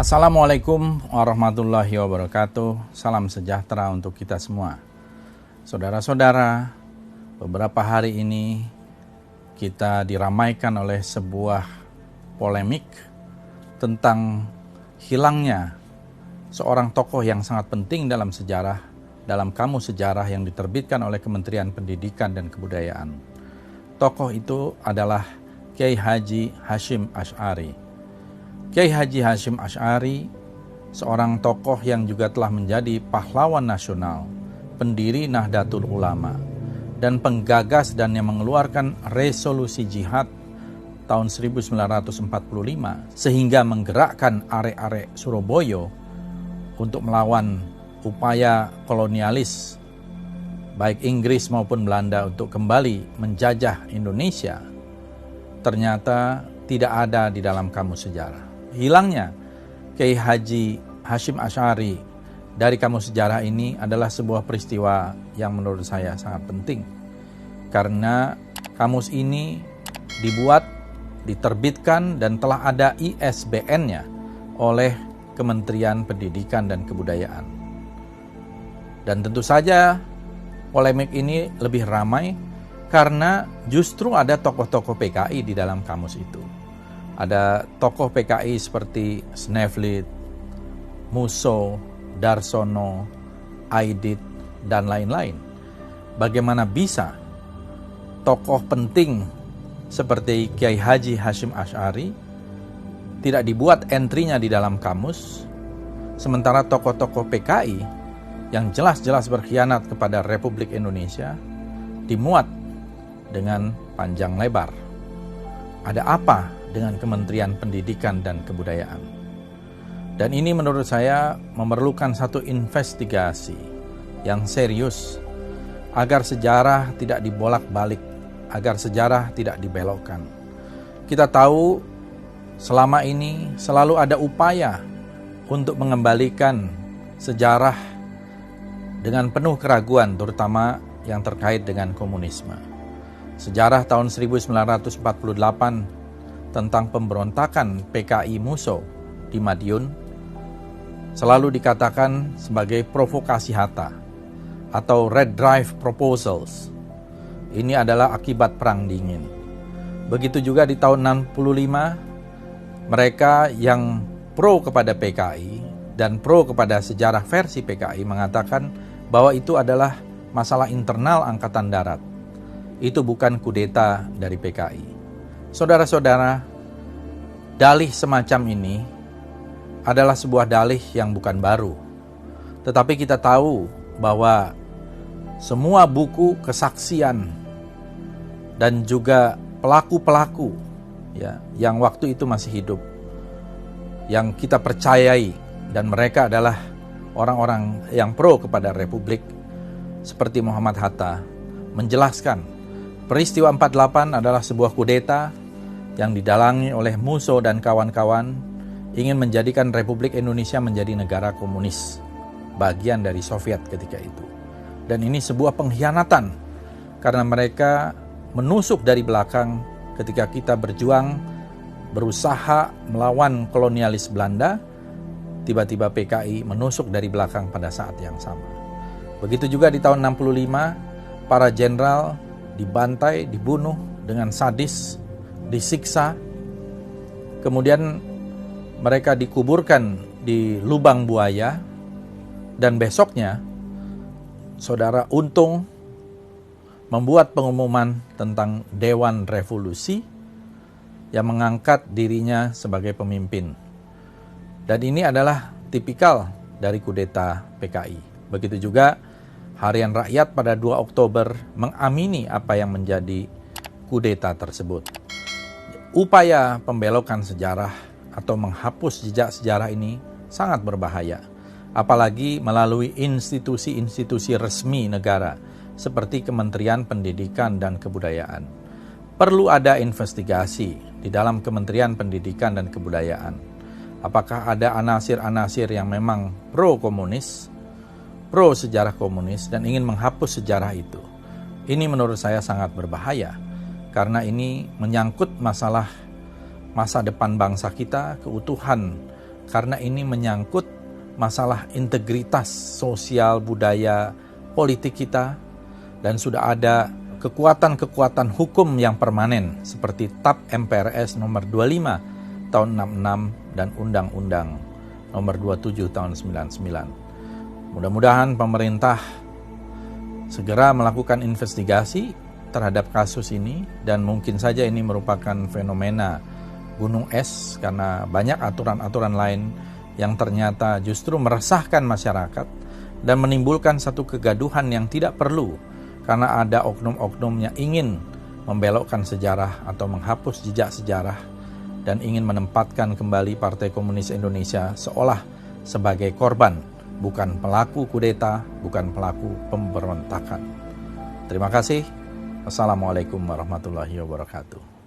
Assalamualaikum warahmatullahi wabarakatuh. Salam sejahtera untuk kita semua. Saudara-saudara, beberapa hari ini kita diramaikan oleh sebuah polemik tentang hilangnya seorang tokoh yang sangat penting dalam sejarah, dalam kamus sejarah yang diterbitkan oleh Kementerian Pendidikan dan Kebudayaan. Tokoh itu adalah Kiai Haji Hasyim Asy'ari. Kiai Haji Hasyim Asy'ari, seorang tokoh yang juga telah menjadi pahlawan nasional, pendiri Nahdlatul Ulama, dan penggagas dan yang mengeluarkan resolusi jihad tahun 1945, sehingga menggerakkan arek-arek Surabaya untuk melawan upaya kolonialis, baik Inggris maupun Belanda untuk kembali menjajah Indonesia, ternyata tidak ada di dalam kamus sejarah. Hilangnya Kiai Haji Hasyim Asy'ari dari kamus sejarah ini adalah sebuah peristiwa yang menurut saya sangat penting. Karena kamus ini dibuat, diterbitkan, dan telah ada ISBN-nya oleh Kementerian Pendidikan dan Kebudayaan. Dan tentu saja polemik ini lebih ramai karena justru ada tokoh-tokoh PKI di dalam kamus itu. Ada tokoh PKI seperti Sneflit, Musso, Darsono, Aidit, dan lain-lain. Bagaimana bisa tokoh penting seperti Kiai Haji Hasyim Asy'ari tidak dibuat entry-nya di dalam kamus, sementara tokoh-tokoh PKI yang jelas-jelas berkhianat kepada Republik Indonesia dimuat dengan panjang lebar. Ada apa dengan Kementerian Pendidikan dan Kebudayaan? Dan ini menurut saya memerlukan satu investigasi yang serius agar sejarah tidak dibolak-balik, agar sejarah tidak dibelokkan. Kita tahu selama ini selalu ada upaya untuk mengembalikan sejarah dengan penuh keraguan, terutama yang terkait dengan komunisme. Sejarah tahun 1948 tentang pemberontakan PKI Musso di Madiun selalu dikatakan sebagai provokasi Hatta atau Red Drive Proposals. Ini adalah akibat Perang Dingin. Begitu juga di tahun 65, mereka yang pro kepada PKI dan pro kepada sejarah versi PKI mengatakan bahwa itu adalah masalah internal Angkatan Darat. Itu bukan kudeta dari PKI. Saudara-saudara, dalih semacam ini adalah sebuah dalih yang bukan baru. Tetapi kita tahu bahwa semua buku kesaksian dan juga pelaku-pelaku ya, yang waktu itu masih hidup, yang kita percayai dan mereka adalah orang-orang yang pro kepada Republik seperti Muhammad Hatta, menjelaskan peristiwa 48 adalah sebuah kudeta yang didalangi oleh Musso dan kawan-kawan ingin menjadikan Republik Indonesia menjadi negara komunis, bagian dari Soviet ketika itu. Dan ini sebuah pengkhianatan karena mereka menusuk dari belakang ketika kita berjuang berusaha melawan kolonialis Belanda. Tiba-tiba PKI menusuk dari belakang pada saat yang sama. Begitu juga di tahun 65, para jenderal dibantai, dibunuh dengan sadis, disiksa, kemudian mereka dikuburkan di lubang buaya, dan besoknya Saudara Untung membuat pengumuman tentang Dewan Revolusi yang mengangkat dirinya sebagai pemimpin. Dan ini adalah tipikal dari kudeta PKI. Begitu juga Harian Rakyat pada 2 Oktober mengamini apa yang menjadi kudeta tersebut. Upaya pembelokan sejarah atau menghapus jejak sejarah ini sangat berbahaya, apalagi melalui institusi-institusi resmi negara seperti Kementerian Pendidikan dan Kebudayaan. Perlu ada investigasi di dalam Kementerian Pendidikan dan Kebudayaan. Apakah ada anasir-anasir yang memang pro-komunis, pro sejarah komunis, dan ingin menghapus sejarah itu? Ini menurut saya sangat berbahaya. Karena ini menyangkut masalah masa depan bangsa kita, keutuhan karena ini menyangkut masalah integritas sosial, budaya, politik kita, dan sudah ada kekuatan-kekuatan hukum yang permanen seperti TAP MPRS nomor 25 tahun 66 dan Undang-Undang nomor 27 tahun 99. Mudah-mudahan pemerintah segera melakukan investigasi terhadap kasus ini, dan mungkin saja ini merupakan fenomena gunung es karena banyak aturan-aturan lain yang ternyata justru meresahkan masyarakat dan menimbulkan satu kegaduhan yang tidak perlu karena ada oknum-oknum yang ingin membelokkan sejarah atau menghapus jejak sejarah dan ingin menempatkan kembali Partai Komunis Indonesia seolah sebagai korban, bukan pelaku kudeta, bukan pelaku pemberontakan. Terima kasih. Assalamualaikum warahmatullahi wabarakatuh.